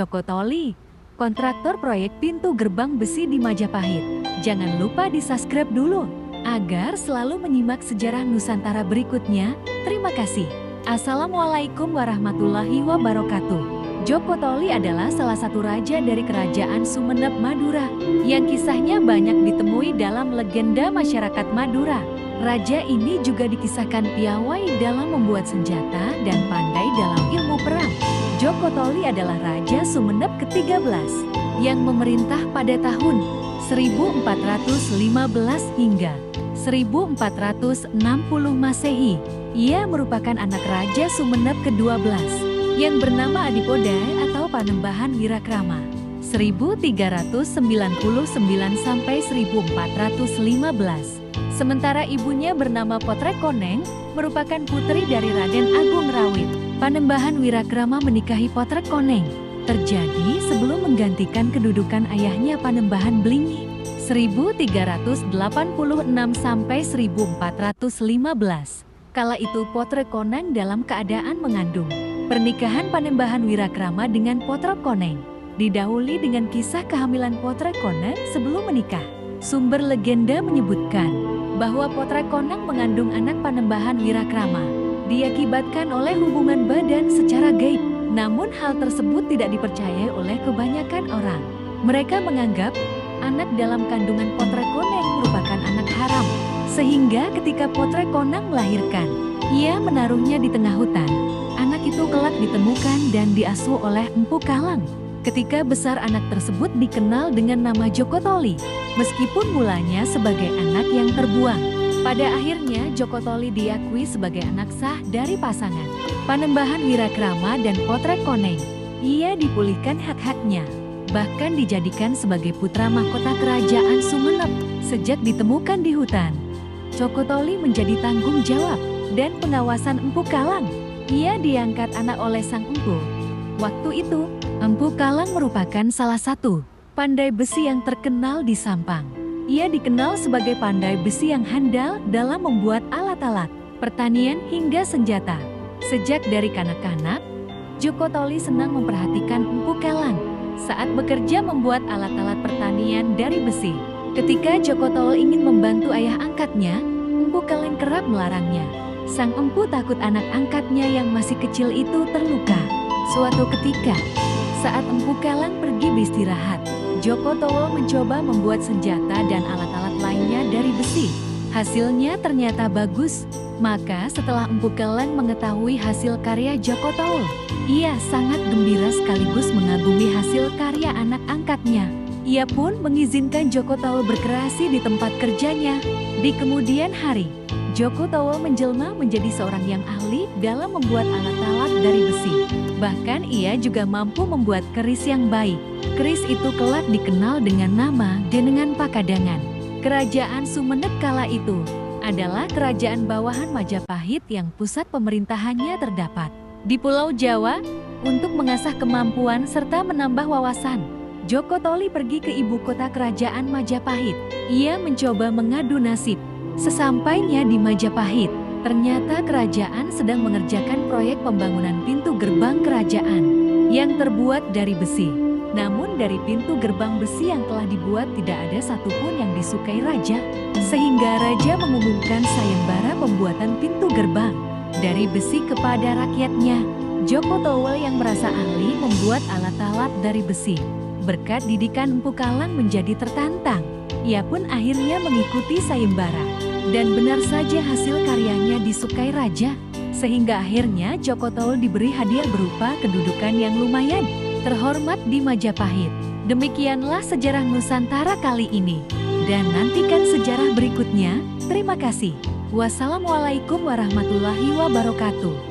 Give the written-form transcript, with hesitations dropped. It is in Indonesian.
Joko Toli, kontraktor proyek pintu gerbang besi di Majapahit. Jangan lupa di-subscribe dulu, agar selalu menyimak sejarah Nusantara berikutnya. Terima kasih. Assalamualaikum warahmatullahi wabarakatuh. Joko Toli adalah salah satu raja dari Kerajaan Sumeneb Madura, yang kisahnya banyak ditemui dalam legenda masyarakat Madura. Raja ini juga dikisahkan piawai dalam membuat senjata dan pandai dalam ilmu perang. Joko Toli adalah Raja Sumeneb ke-13 yang memerintah pada tahun 1415 hingga 1460 Masehi. Ia merupakan anak Raja Sumeneb ke-12 yang bernama Adipodai atau Panembahan Wirakrama 1399 sampai 1415. Sementara ibunya bernama Potrekoneng, merupakan putri dari Raden Agung Rawit. Panembahan Wirakrama menikahi Potrekoneng terjadi sebelum menggantikan kedudukan ayahnya Panembahan Blingi 1386 sampai 1415. Kala itu Potrekoneng dalam keadaan mengandung. Pernikahan Panembahan Wirakrama dengan Potrekoneng didahului dengan kisah kehamilan Potrekoneng sebelum menikah. Sumber legenda menyebutkan bahwa Potrekoneng mengandung anak Panembahan Wirakrama diakibatkan oleh hubungan badan secara gaib. Namun hal tersebut tidak dipercayai oleh kebanyakan orang. Mereka menganggap anak dalam kandungan Potrekoneng merupakan anak haram. Sehingga ketika Potrekoneng melahirkan, ia menaruhnya di tengah hutan. Anak itu kelak ditemukan dan diasuh oleh Empu Kalang. Ketika besar anak tersebut dikenal dengan nama Joko Toli, meskipun mulanya sebagai anak yang terbuang. Pada akhirnya Joko Toli diakui sebagai anak sah dari pasangan Panembahan Wirakrama dan Potrekoneng. Ia dipulihkan hak-haknya, bahkan dijadikan sebagai putra mahkota Kerajaan Sumeneb. Sejak ditemukan di hutan, Joko Toli menjadi tanggung jawab dan pengawasan Empu Kalang. Ia diangkat anak oleh sang empu. Waktu itu, Empu Kalang merupakan salah satu pandai besi yang terkenal di Sampang. Ia dikenal sebagai pandai besi yang handal dalam membuat alat-alat pertanian hingga senjata. Sejak dari kanak-kanak, Joko Toli senang memperhatikan Empu Kalang saat bekerja membuat alat-alat pertanian dari besi. Ketika Joko Toli ingin membantu ayah angkatnya, Empu Kalang kerap melarangnya. Sang empu takut anak angkatnya yang masih kecil itu terluka. Suatu ketika, saat Empu Kalang pergi beristirahat, Joko Toli mencoba membuat senjata dan alat-alat lainnya dari besi. Hasilnya ternyata bagus. Maka setelah Empu Kalang mengetahui hasil karya Joko Toli, ia sangat gembira sekaligus mengagumi hasil karya anak angkatnya. Ia pun mengizinkan Joko Toli berkreasi di tempat kerjanya. Di kemudian hari, Joko Toli menjelma menjadi seorang yang ahli dalam membuat alat-alat dari besi. Bahkan ia juga mampu membuat keris yang baik. Keris itu kelak dikenal dengan nama Denengan Pakadangan. Kerajaan Sumeneb kala itu adalah kerajaan bawahan Majapahit yang pusat pemerintahannya terdapat di Pulau Jawa. Untuk mengasah kemampuan serta menambah wawasan, Joko Toli pergi ke ibu kota kerajaan Majapahit. Ia mencoba mengadu nasib. Sesampainya di Majapahit, ternyata kerajaan sedang mengerjakan proyek pembangunan pintu gerbang kerajaan yang terbuat dari besi. Namun dari pintu gerbang besi yang telah dibuat tidak ada satupun yang disukai raja. Sehingga raja mengumumkan sayembara pembuatan pintu gerbang dari besi kepada rakyatnya. Joko Toli yang merasa ahli membuat alat-alat dari besi. Berkat didikan Empu Kalang menjadi tertantang. Ia pun akhirnya mengikuti sayembara. Dan benar saja hasil karyanya disukai raja. Sehingga akhirnya Joko Toli diberi hadiah berupa kedudukan yang lumayan terhormat di Majapahit. Demikianlah sejarah Nusantara kali ini. Dan nantikan sejarah berikutnya. Terima kasih. Wassalamualaikum warahmatullahi wabarakatuh.